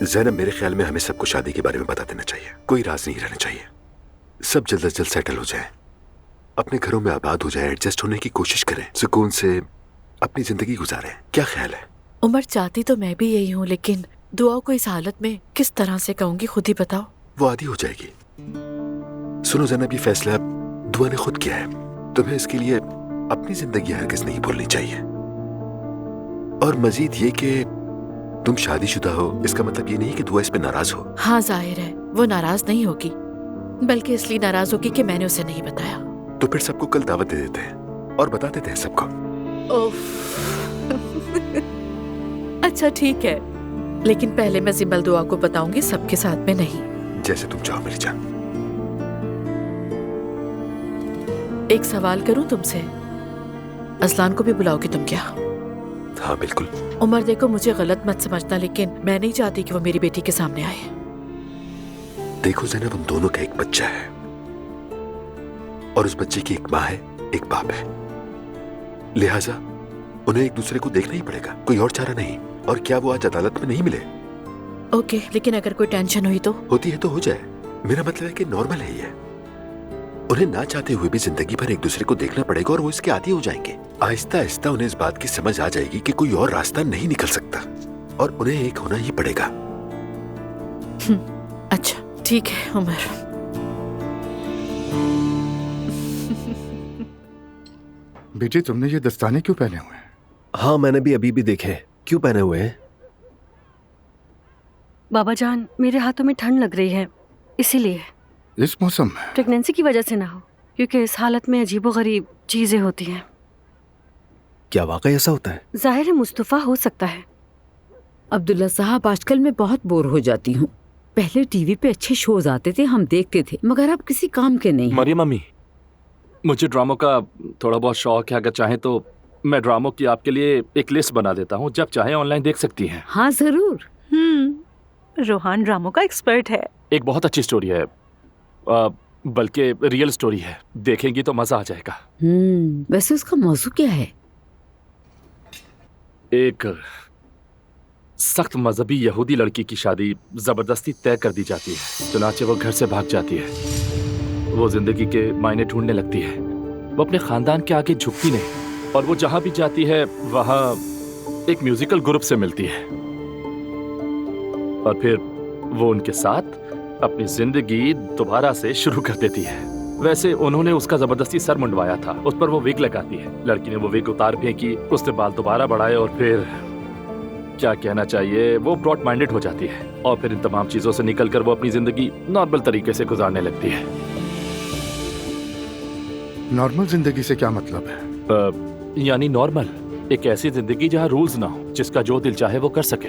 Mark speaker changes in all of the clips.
Speaker 1: ज़ैनब, मेरे ख्याल में हमें सबको शादी के बारे में बता देना चाहिए। कोई राज नहीं रहना चाहिए। सब जल्द अज जल्द सेटल हो जाए, अपने घरों में आबाद हो जाए, एडजस्ट होने की कोशिश करें, सुकून से अपनी जिंदगी गुजारें। क्या ख्याल है?
Speaker 2: उमर, चाहती तो मैं भी यही हूँ, लेकिन दुआ को इस हालत में किस तरह से कहूँगी, खुद ही बताओ।
Speaker 1: वो आदी हो जाएगी। सुनो ज़ैनब, ये फैसला दुआ ने खुद किया है। तुम्हें इसके लिए अपनी जिंदगी हरगिज़ नहीं भूलनी चाहिए। और मजीद ये कि तुम शादीशुदा हो, इसका मतलब ये नहीं कि दुआ इस पे नाराज हो।
Speaker 2: हाँ, जाहिर है वो नाराज नहीं होगी, बल्कि इसलिए नाराज होगी कि मैंने उसे नहीं बताया।
Speaker 1: तो फिर सबको कल दावत दे देते हैं और बता देते हैं सबको।
Speaker 2: अच्छा ठीक है, लेकिन पहले मैं जिम्मल दुआ को बताऊंगी, सबके साथ में नहीं।
Speaker 1: जैसे तुम चाहो मेरी जान।
Speaker 2: एक सवाल करूं तुमसे, असलान को भी बुलाओगे तुम क्या?
Speaker 1: हाँ बिल्कुल।
Speaker 2: उमर देखो, मुझे गलत मत समझना, लेकिन मैं नहीं चाहती कि वो मेरी बेटी के सामने आए।
Speaker 1: देखो ज़ैनब, उन दोनों का एक बच्चा है और उस बच्चे की एक माँ है, एक बाप है। लिहाजा उन्हें एक दूसरे को देखना ही पड़ेगा, कोई और चारा नहीं। और क्या वो आज अदालत में नहीं मिले?
Speaker 2: ओके, लेकिन अगर कोई टेंशन हुई तो?
Speaker 1: होती है तो हो जाए, मेरा मतलब है कि नॉर्मल है ये। उन्हें ना चाहते हुए भी जिंदगी भर एक दूसरे को देखना पड़ेगा और वो इसके आदी हो जाएंगे। आहिस्ता आहिस्ता उन्हें इस बात की समझ आ जाएगी कि कोई और रास्ता नहीं निकल सकता और उन्हें एक होना ही पड़ेगा।
Speaker 2: अच्छा ठीक है उमर।
Speaker 3: बेटी, तुमने ये दस्ताने क्यों पहने हुए हैं?
Speaker 4: हाँ, मैंने भी अभी देखे। क्यों पहने हुए हैं?
Speaker 5: बाबा जान, मेरे हाथों में ठंड लग रही है, इसीलिए।
Speaker 3: इस मौसम में?
Speaker 5: प्रेगनेंसी की वजह से ना हो, क्योंकि इस हालत में अजीबोगरीब चीजें होती हैं।
Speaker 4: क्या वाकई ऐसा होता है?
Speaker 5: जाहिर है मुस्तफा हो सकता है।
Speaker 6: अब्दुल्ला साहब, आजकल मैं बहुत बोर हो जाती हूँ। पहले टीवी पे अच्छे शोज आते थे, हम देखते थे, मगर अब किसी काम के नहीं।
Speaker 7: मरियम मम्मी, मुझे ड्रामों का थोड़ा बहुत शौक है। अगर चाहें तो मैं ड्रामों की आपके लिए एक लिस्ट बना देता हूँ, जब चाहे ऑनलाइन देख सकती हैं।
Speaker 6: हाँ जरूर।
Speaker 8: रोहान ड्रामों का एक्सपर्ट है।
Speaker 7: एक बहुत अच्छी स्टोरी है, बल्कि रियल स्टोरी है, देखेंगी तो मजा आ जाएगा।
Speaker 6: वैसे उसका मौजू क्या है?
Speaker 7: एक सख्त मजहबी यहूदी लड़की की शादी जबरदस्ती तय कर दी जाती है। चुनाचे वो घर से भाग जाती है। वो जिंदगी के मायने ढूंढने लगती है। वो अपने खानदान के आगे झुकती नहीं और वो जहां भी जाती है वहां एक म्यूजिकल ग्रुप से मिलती है और फिर वो उनके साथ अपनी जिंदगी दोबारा से शुरू कर देती है। वैसे उन्होंने उसका जबरदस्ती सर मुंडवाया था, उस पर वो विग लगाती है। लड़की ने वो विग उतार फेंकी, उसने बाल दोबारा बढ़ाए और फिर क्या कहना चाहिए, वो ब्रॉड माइंडेड हो जाती है और फिर इन तमाम चीजों से निकलकर वो अपनी जिंदगी नॉर्मल तरीके से गुजारने लगती है।
Speaker 3: नॉर्मल जिंदगी से क्या मतलब है?
Speaker 7: यानी नॉर्मल, एक ऐसी जिंदगी जहाँ रूल्स ना हो, जिसका जो दिल चाहे वो कर सके।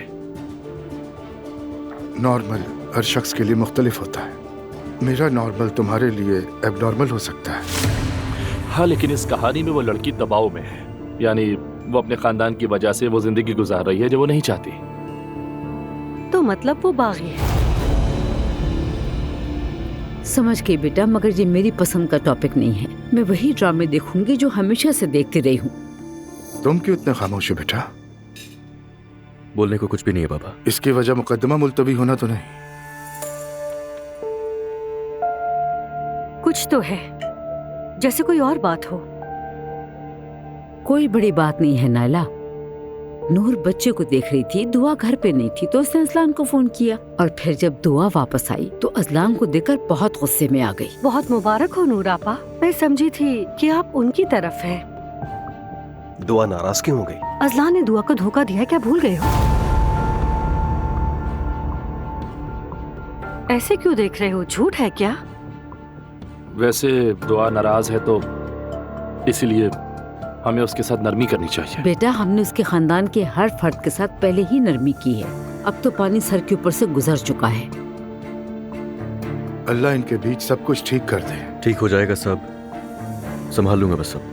Speaker 3: नॉर्मल हर शख्स के लिए मुख्तलिफ होता है। मेरा नॉर्मल तुम्हारे लिए एबनॉर्मल हो सकता है।
Speaker 7: हाँ, लेकिन इस कहानी में वो लड़की दबाव में है, यानी वो अपने खानदान की वजह से वो जिंदगी गुजार रही है जो वो नहीं चाहती।
Speaker 5: तो मतलब वो बागी है।
Speaker 6: समझ गई बेटा, मगर ये मेरी पसंद का टॉपिक नहीं है। मैं वही ड्रामे देखूंगी जो हमेशा से देखती रही हूँ।
Speaker 3: तुम क्यों इतने खामोश हो बेटा?
Speaker 4: बोलने को कुछ भी नहीं है बाबा।
Speaker 3: इसकी वजह मुकदमा मुलतवी होना तो नहीं?
Speaker 5: कुछ तो है, जैसे कोई और बात हो।
Speaker 6: कोई बड़ी बात नहीं है नायला। नूर बच्चे को देख रही थी, दुआ घर पे नहीं थी, तो उसने अजलान को फोन किया और फिर जब दुआ वापस आई तो अजलान को देखकर बहुत गुस्से में आ गई।
Speaker 5: बहुत मुबारक हो नूर आपा, मैं समझी थी कि आप उनकी तरफ हैं।
Speaker 4: दुआ नाराज क्यों हो गई?
Speaker 5: अजलान ने दुआ को धोखा दिया, क्या भूल गए हो? ऐसे क्यों देख रहे हो, झूठ है क्या?
Speaker 7: वैसे दुआ नाराज है तो इसीलिए हमें उसके साथ नरमी करनी चाहिए।
Speaker 6: बेटा, हमने उसके खानदान के हर फर्द के साथ पहले ही नरमी की है। अब तो पानी सर के ऊपर से गुजर चुका है।
Speaker 3: अल्लाह इनके बीच सब कुछ ठीक कर दे।
Speaker 4: ठीक हो जाएगा सब, संभाल लूंगा बस सब।